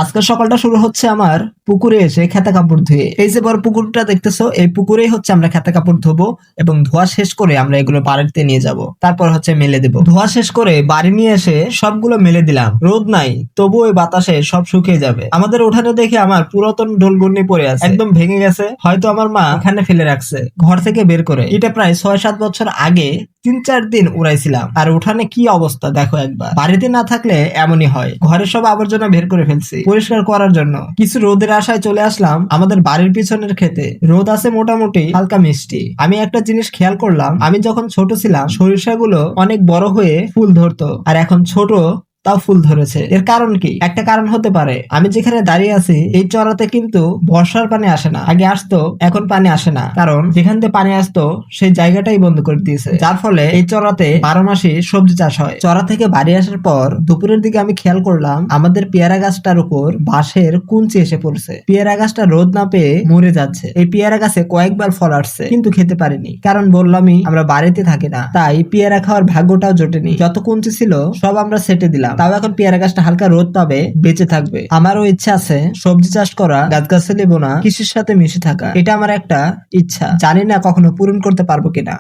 আজকের সকালটা শুরু হচ্ছে আমার পুকুরে এসে খেতে কাপড় ধুয়ে। এই যে বড় পুকুরটা দেখতেছো, এই পুকুরেই হচ্ছে আমরা খেতে কাপড় ধোবো এবং ধোয়া শেষ করে আমরা এগুলো বাড়িতে নিয়ে যাব, তারপর হচ্ছে মেলে দেবো। ধোয়া শেষ করে বাড়ি নিয়ে এসে সবগুলো মেলে দিলাম। রোদ নাই, তবু ওই বাতাসে সব শুকিয়ে যাবে। আমাদের উঠানে দেখে আমার পুরাতন ঢোলগুন্নি পড়ে আছে, একদম ভেঙে গেছে। হয়তো আমার মা এখানে ফেলে রাখছে ঘর থেকে বের করে। এটা প্রায় 6-7 বছর আগে 3-4 দিন উড়াইছিলাম। আর উঠানে কি অবস্থা দেখো একবার। বাড়িতে না থাকলে এমনই হয়, ঘরের সব আবর্জনা বের করে ফেলছি পরিষ্কার করার জন্য। কিছু রোদের আশায় চলে আসলাম আমাদের বাড়ির পিছনের ক্ষেতে। রোদ আছে মোটামুটি হালকা মিষ্টি। আমি একটা জিনিস খেয়াল করলাম, আমি যখন ছোট ছিলাম সরিষাগুলো অনেক বড় হয়ে ফুল ধরতো, আর এখন ছোট তাও ফুল ধরেছে। এর কারণ কি? একটা কারণ হতে পারে, আমি যেখানে দাঁড়িয়ে আছি এই চড়াতে কিন্তু বর্ষার পানি আসে না। আগে আসতো, এখন পানি আসে না, কারণ যেখান থেকে পানি আসতো সেই জায়গাটাই বন্ধ করে দিয়েছে। যার ফলে এই চড়াতে 12 মাসই সবজি চাষ হয়। চড়া থেকে বাড়ি আসার পর দুপুরের দিকে আমি খেয়াল করলাম আমাদের পেয়ারা গাছটার উপর বাঁশের কুঞ্চি এসে পড়ছে। পেয়ারা গাছটা রোদ না পেয়ে মরে যাচ্ছে। এই পেয়ারা গাছে কয়েকবার ফল আসছে, কিন্তু খেতে পারিনি, কারণ বললামই আমরা বাড়িতে থাকি না, তাই পেয়ারা খাওয়ার ভাগ্যটাও জোটেনি। যত কুঞ্চি ছিল সব আমরা সেটে দিলাম। তাও এখন পেয়ারা গাছটা হালকা রোদ পাবে, বেঁচে থাকবে। আমারও ইচ্ছা আছে সবজি চাষ করা, গাছগাছালি বোনা, কৃষির সাথে মিশে থাকা। এটা আমার একটা ইচ্ছা, জানি না কখনো পূরণ করতে পারবো কিনা।